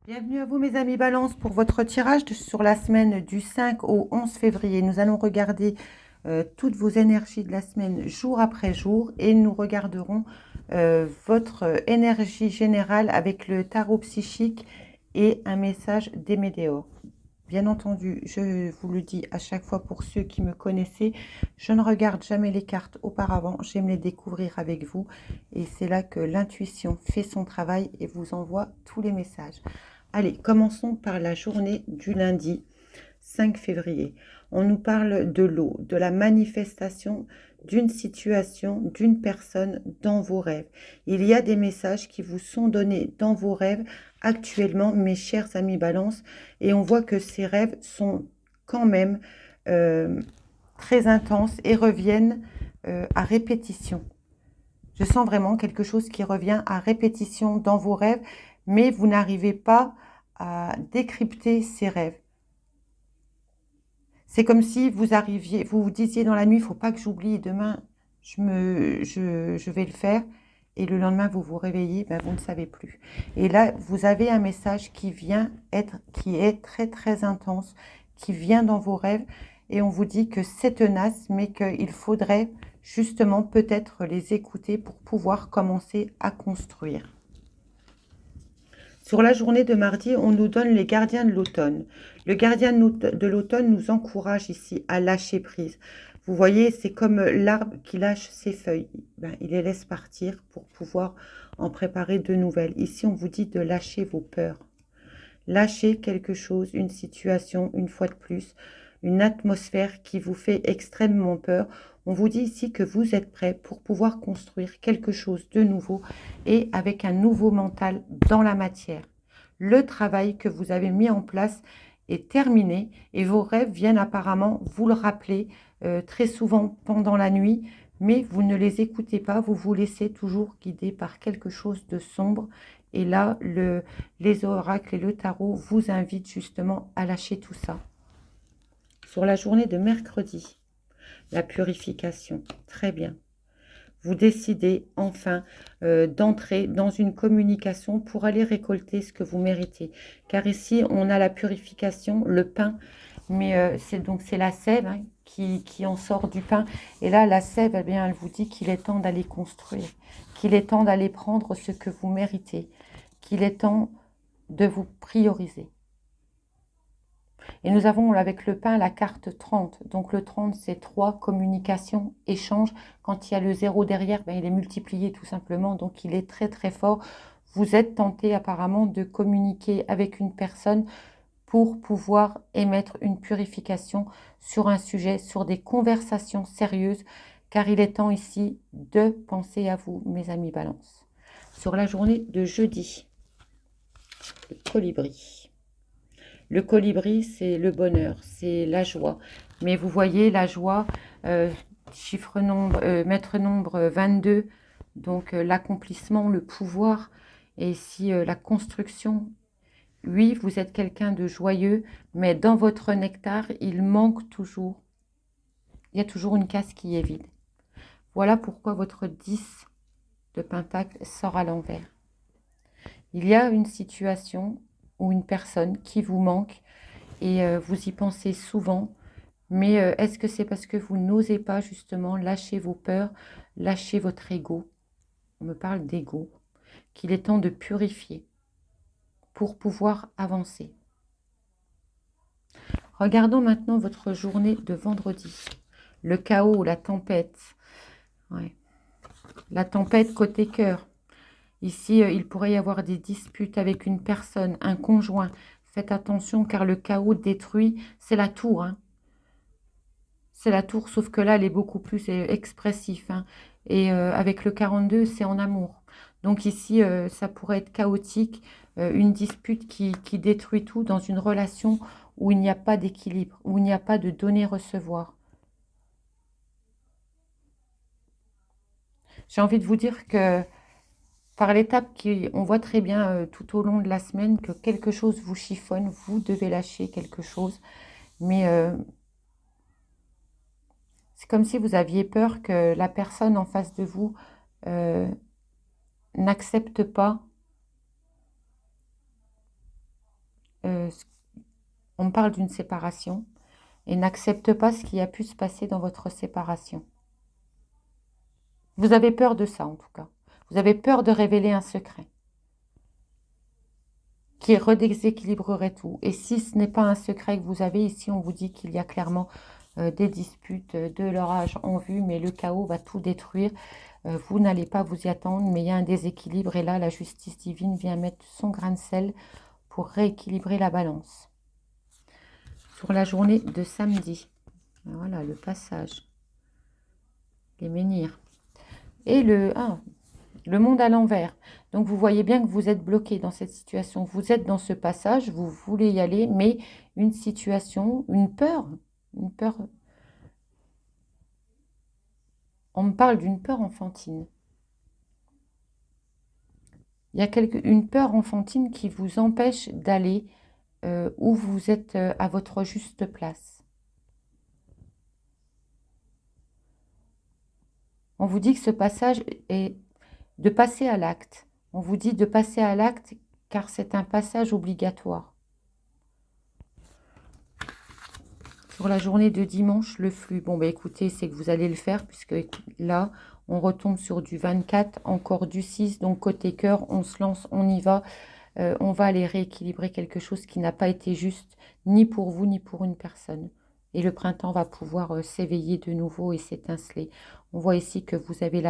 Bienvenue à vous mes amis Balance pour votre tirage sur la semaine du 5 au 11 février. Nous allons regarder toutes vos énergies de la semaine jour après jour et nous regarderons votre énergie générale avec le tarot psychique et un message des météores. Bien entendu, je vous le dis à chaque fois pour ceux qui me connaissaient, je ne regarde jamais les cartes auparavant, j'aime les découvrir avec vous et c'est là que l'intuition fait son travail et vous envoie tous les messages. Allez, commençons par la journée du lundi 5 février. On nous parle de l'eau, de la manifestation d'une situation, d'une personne dans vos rêves. Il y a des messages qui vous sont donnés dans vos rêves actuellement, mes chers amis Balance, et on voit que ces rêves sont quand même très intenses et reviennent à répétition. Je sens vraiment quelque chose qui revient à répétition dans vos rêves, mais vous n'arrivez pas à décrypter ces rêves. C'est comme si vous arriviez, vous vous disiez dans la nuit, il ne faut pas que j'oublie, demain je vais le faire. Et le lendemain, vous vous réveillez, ben, vous ne savez plus. Et là, vous avez un message qui est très très intense, qui vient dans vos rêves. Et on vous dit que c'est tenace, mais qu'il faudrait justement peut-être les écouter pour pouvoir commencer à construire. Sur la journée de mardi, on nous donne les gardiens de l'automne. Le gardien de l'automne nous encourage ici à lâcher prise. Vous voyez, c'est comme l'arbre qui lâche ses feuilles. Ben, il les laisse partir pour pouvoir en préparer de nouvelles. Ici, on vous dit de lâcher vos peurs. Lâchez quelque chose, une situation, une fois de plus, une atmosphère qui vous fait extrêmement peur. On vous dit ici que vous êtes prêt pour pouvoir construire quelque chose de nouveau et avec un nouveau mental dans la matière. Le travail que vous avez mis en place est terminé et vos rêves viennent apparemment vous le rappeler très souvent pendant la nuit, mais vous ne les écoutez pas, vous vous laissez toujours guider par quelque chose de sombre. Et là, les oracles et le tarot vous invitent justement à lâcher tout ça. Sur la journée de mercredi, la purification, très bien. Vous décidez enfin d'entrer dans une communication pour aller récolter ce que vous méritez. Car ici, on a la purification, le pain, mais c'est la sève hein, qui en sort du pain. Et là, la sève, eh bien, elle vous dit qu'il est temps d'aller construire, qu'il est temps d'aller prendre ce que vous méritez, qu'il est temps de vous prioriser. Et nous avons avec le pain la carte 30. Donc le 30, c'est 3, communication, échange. Quand il y a le 0 derrière, ben, il est multiplié tout simplement. Donc il est très très fort. Vous êtes tenté apparemment de communiquer avec une personne pour pouvoir émettre une purification sur un sujet, sur des conversations sérieuses. Car il est temps ici de penser à vous, mes amis Balance. Sur la journée de jeudi, le colibri. Le colibri, c'est le bonheur, c'est la joie. Mais vous voyez, la joie, chiffre nombre, maître nombre 22, donc l'accomplissement, le pouvoir, et ici la construction. Oui, vous êtes quelqu'un de joyeux, mais dans votre nectar, il manque toujours. Il y a toujours une case qui est vide. Voilà pourquoi votre 10 de pentacle sort à l'envers. Il y a une situation ou une personne qui vous manque et vous y pensez souvent, mais est-ce que c'est parce que vous n'osez pas justement lâcher vos peurs, lâcher votre ego? On me parle d'ego, qu'il est temps de purifier pour pouvoir avancer. Regardons maintenant votre journée de vendredi. Le chaos, la tempête. Ouais. La tempête côté cœur. Ici, il pourrait y avoir des disputes avec une personne, un conjoint. Faites attention car le chaos détruit, c'est la tour. Hein. C'est la tour, sauf que là, elle est beaucoup plus expressif. Hein. Et avec le 42, c'est en amour. Donc ici, ça pourrait être chaotique, une dispute qui détruit tout dans une relation où il n'y a pas d'équilibre, où il n'y a pas de donner-recevoir. J'ai envie de vous dire que par l'étape on voit très bien tout au long de la semaine que quelque chose vous chiffonne, vous devez lâcher quelque chose. Mais c'est comme si vous aviez peur que la personne en face de vous euh, n'accepte pas on me parle d'une séparation et n'accepte pas ce qui a pu se passer dans votre séparation. Vous avez peur de ça en tout cas. Vous avez peur de révéler un secret qui redéséquilibrerait tout. Et si ce n'est pas un secret que vous avez, ici on vous dit qu'il y a clairement des disputes, de l'orage en vue, mais le chaos va tout détruire. Vous n'allez pas vous y attendre, mais il y a un déséquilibre et là la justice divine vient mettre son grain de sel pour rééquilibrer la balance. Sur la journée de samedi, voilà le passage, les menhirs. Et le monde à l'envers. Donc, vous voyez bien que vous êtes bloqué dans cette situation. Vous êtes dans ce passage, vous voulez y aller, mais une situation, une peur. On me parle d'une peur enfantine. Il y a une peur enfantine qui vous empêche d'aller où vous êtes à votre juste place. On vous dit que ce passage est de passer à l'acte. On vous dit de passer à l'acte car c'est un passage obligatoire. Sur la journée de dimanche, le flux. Bon, bah écoutez, c'est que vous allez le faire puisque là, on retombe sur du 24, encore du 6. Donc, côté cœur, on se lance, on y va. On va aller rééquilibrer quelque chose qui n'a pas été juste, ni pour vous, ni pour une personne. Et le printemps va pouvoir s'éveiller de nouveau et s'étinceler. On voit ici que vous avez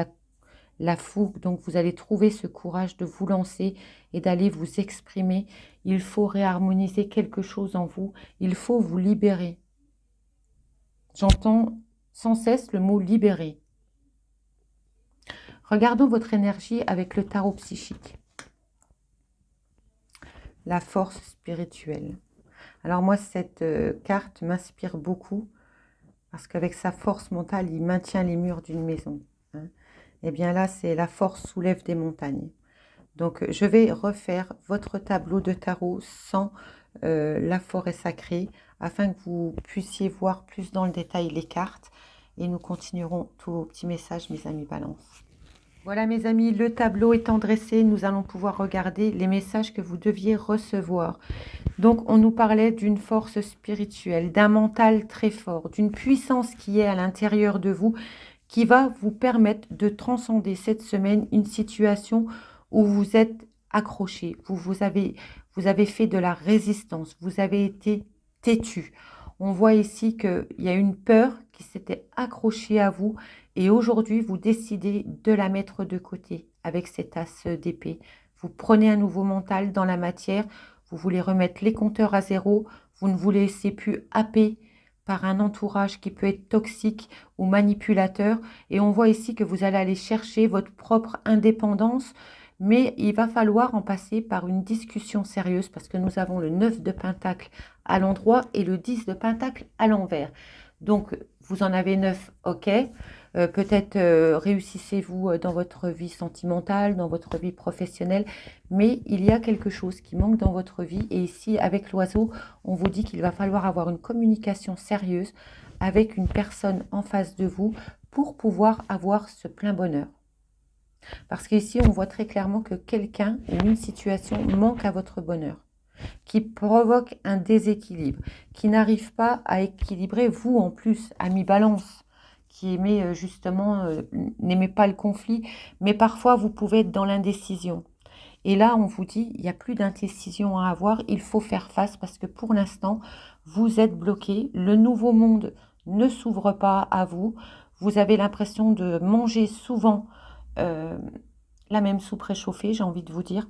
la fougue, donc vous allez trouver ce courage de vous lancer et d'aller vous exprimer. Il faut réharmoniser quelque chose en vous, il faut vous libérer. J'entends sans cesse le mot libérer. Regardons votre énergie avec le tarot psychique. La force spirituelle. Alors moi, cette carte m'inspire beaucoup parce qu'avec sa force mentale, il maintient les murs d'une maison. Hein. Et bien là, c'est la force soulève des montagnes. Donc, je vais refaire votre tableau de tarot sans la forêt sacrée afin que vous puissiez voir plus dans le détail les cartes. Et nous continuerons tous vos petits messages, mes amis Balance. Voilà, mes amis, le tableau étant dressé, nous allons pouvoir regarder les messages que vous deviez recevoir. Donc, on nous parlait d'une force spirituelle, d'un mental très fort, d'une puissance qui est à l'intérieur de vous, qui va vous permettre de transcender cette semaine une situation où vous êtes accroché, vous avez fait de la résistance, vous avez été têtu. On voit ici qu'il y a une peur qui s'était accrochée à vous et aujourd'hui, vous décidez de la mettre de côté avec cet as d'épée. Vous prenez un nouveau mental dans la matière, vous voulez remettre les compteurs à zéro, vous ne vous laissez plus happer par un entourage qui peut être toxique ou manipulateur. Et on voit ici que vous allez aller chercher votre propre indépendance, mais il va falloir en passer par une discussion sérieuse parce que nous avons le 9 de Pentacle à l'endroit et le 10 de Pentacle à l'envers. Donc, vous en avez 9, ok. Peut-être réussissez-vous dans votre vie sentimentale, dans votre vie professionnelle, mais il y a quelque chose qui manque dans votre vie. Et ici, avec l'oiseau, on vous dit qu'il va falloir avoir une communication sérieuse avec une personne en face de vous pour pouvoir avoir ce plein bonheur. Parce qu'ici, on voit très clairement que quelqu'un ou une situation manque à votre bonheur, qui provoque un déséquilibre, qui n'arrive pas à équilibrer vous en plus, ami Balance, qui aimait justement, n'aimait pas le conflit, mais parfois vous pouvez être dans l'indécision. Et là, on vous dit, il n'y a plus d'indécision à avoir, il faut faire face parce que pour l'instant, vous êtes bloqué, le nouveau monde ne s'ouvre pas à vous, vous avez l'impression de manger souvent la même soupe réchauffée, j'ai envie de vous dire,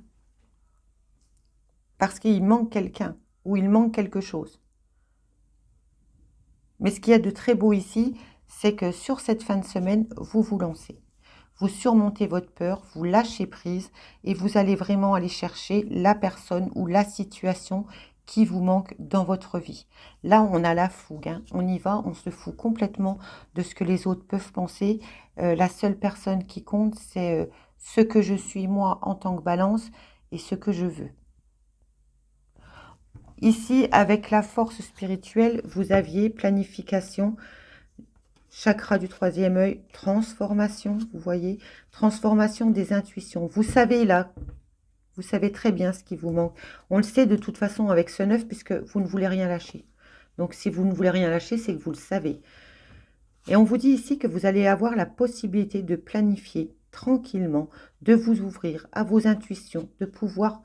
parce qu'il manque quelqu'un ou il manque quelque chose. Mais ce qu'il y a de très beau ici, c'est que sur cette fin de semaine, vous vous lancez. Vous surmontez votre peur, vous lâchez prise et vous allez vraiment aller chercher la personne ou la situation qui vous manque dans votre vie. Là, on a la fougue, hein. On y va, on se fout complètement de ce que les autres peuvent penser. La seule personne qui compte, c'est ce que je suis moi en tant que Balance et ce que je veux. Ici, avec la force spirituelle, vous aviez planification, chakra du troisième œil, transformation, vous voyez, transformation des intuitions. Vous savez là Vous savez très bien ce qui vous manque. On le sait de toute façon avec ce 9 puisque vous ne voulez rien lâcher. Donc si vous ne voulez rien lâcher, c'est que vous le savez. Et on vous dit ici que vous allez avoir la possibilité de planifier tranquillement, de vous ouvrir à vos intuitions, de pouvoir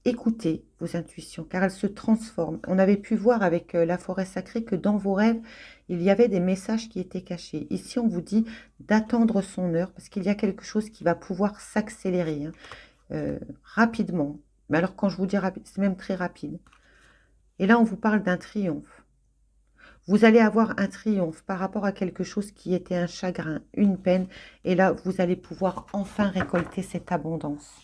écouter vos intuitions, car elles se transforment. On avait pu voir avec la forêt sacrée que dans vos rêves, il y avait des messages qui étaient cachés. Ici, on vous dit d'attendre son heure, parce qu'il y a quelque chose qui va pouvoir s'accélérer rapidement. Mais alors, quand je vous dis rapide, c'est même très rapide. Et là, on vous parle d'un triomphe. Vous allez avoir un triomphe par rapport à quelque chose qui était un chagrin, une peine. Et là, vous allez pouvoir enfin récolter cette abondance.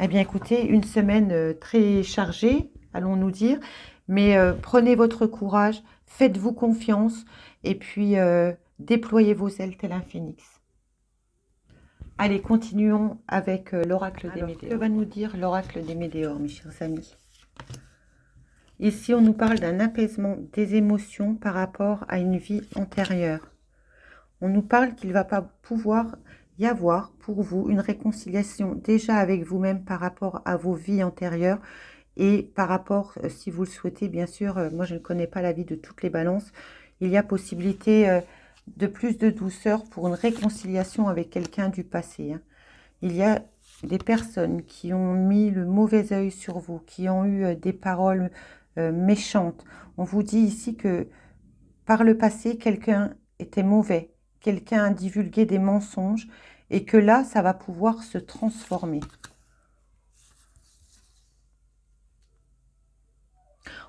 Eh bien, écoutez, une semaine très chargée, allons-nous dire. Mais prenez votre courage, faites-vous confiance. Et puis, déployez vos ailes tel un phénix. Allez, continuons avec l'oracle des météores. Que va nous dire l'oracle des météores, mes chers amis? Ici, on nous parle d'un apaisement des émotions par rapport à une vie antérieure. On nous parle qu'il va pas pouvoir y avoir pour vous une réconciliation déjà avec vous-même par rapport à vos vies antérieures et par rapport, si vous le souhaitez, bien sûr, moi je ne connais pas la vie de toutes les balances, il y a possibilité de plus de douceur pour une réconciliation avec quelqu'un du passé. Il y a des personnes qui ont mis le mauvais œil sur vous, qui ont eu des paroles méchantes. On vous dit ici que par le passé, quelqu'un était mauvais, quelqu'un a divulgué des mensonges et que là, ça va pouvoir se transformer.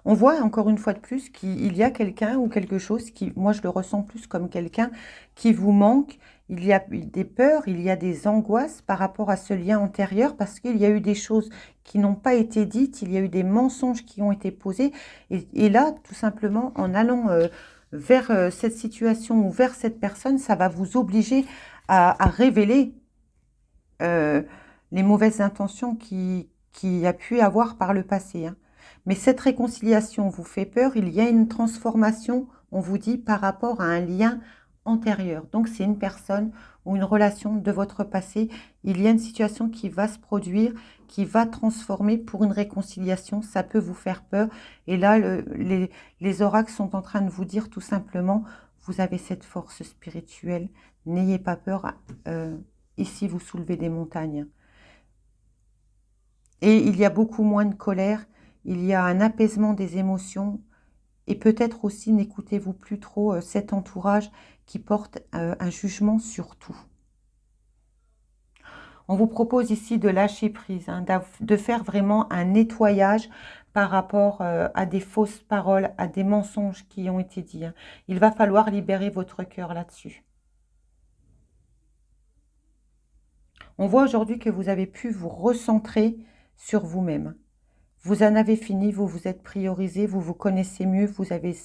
On voit encore une fois de plus qu'il y a quelqu'un ou quelque chose qui, moi je le ressens plus comme quelqu'un qui vous manque. Il y a des peurs, il y a des angoisses par rapport à ce lien antérieur parce qu'il y a eu des choses qui n'ont pas été dites, il y a eu des mensonges qui ont été posés. Et là, tout simplement, en allant vers cette situation ou vers cette personne, ça va vous obliger à révéler les mauvaises intentions qui a pu avoir par le passé. Mais cette réconciliation vous fait peur, il y a une transformation, on vous dit, par rapport à un lien antérieur. Donc c'est une personne ou une relation de votre passé. Il y a une situation qui va se produire, qui va transformer pour une réconciliation. Ça peut vous faire peur. Et là, les oracles sont en train de vous dire tout simplement, vous avez cette force spirituelle. N'ayez pas peur. Ici, vous soulevez des montagnes. Et il y a beaucoup moins de colère. Il y a un apaisement des émotions et peut-être aussi n'écoutez-vous plus trop cet entourage qui porte un jugement sur tout. On vous propose ici de lâcher prise, de faire vraiment un nettoyage par rapport à des fausses paroles, à des mensonges qui ont été dits. Il va falloir libérer votre cœur là-dessus. On voit aujourd'hui que vous avez pu vous recentrer sur vous-même. Vous en avez fini, vous vous êtes priorisé, vous vous connaissez mieux, vous avez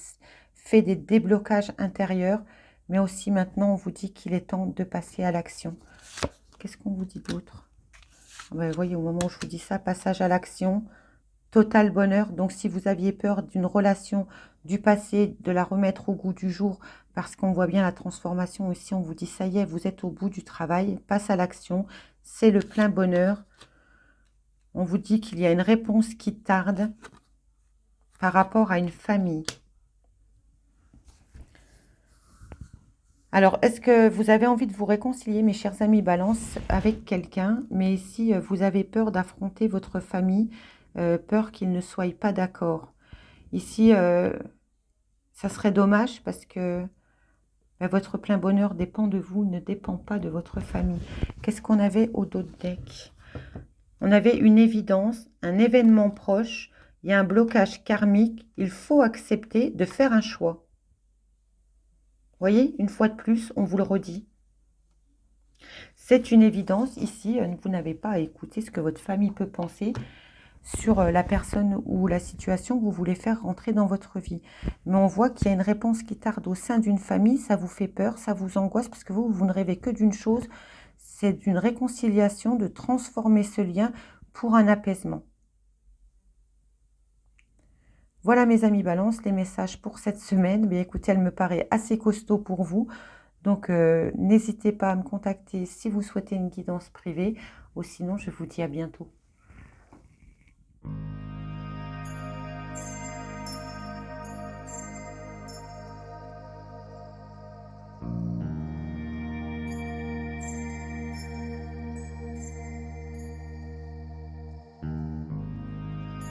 fait des déblocages intérieurs, mais aussi maintenant on vous dit qu'il est temps de passer à l'action. Qu'est-ce qu'on vous dit d'autre? Vous voyez, au moment où je vous dis ça, passage à l'action, total bonheur. Donc si vous aviez peur d'une relation du passé, de la remettre au goût du jour, parce qu'on voit bien la transformation ici, on vous dit ça y est, vous êtes au bout du travail, passe à l'action, c'est le plein bonheur. On vous dit qu'il y a une réponse qui tarde par rapport à une famille. Alors, est-ce que vous avez envie de vous réconcilier, mes chers amis Balance, avec quelqu'un? Mais ici, vous avez peur d'affronter votre famille, peur qu'ils ne soient pas d'accord. Ici, ça serait dommage parce que votre plein bonheur dépend de vous, ne dépend pas de votre famille. Qu'est-ce qu'on avait au dos de deck? On avait une évidence, un événement proche, il y a un blocage karmique, il faut accepter de faire un choix. Vous voyez, une fois de plus, on vous le redit. C'est une évidence, ici, vous n'avez pas à écouter ce que votre famille peut penser sur la personne ou la situation que vous voulez faire rentrer dans votre vie. Mais on voit qu'il y a une réponse qui tarde au sein d'une famille, ça vous fait peur, ça vous angoisse, parce que vous ne rêvez que d'une chose, c'est d'une réconciliation, de transformer ce lien pour un apaisement. Voilà mes amis Balance, les messages pour cette semaine. Bien écoutez, elle me paraît assez costaud pour vous. Donc, n'hésitez pas à me contacter si vous souhaitez une guidance privée, ou sinon, je vous dis à bientôt.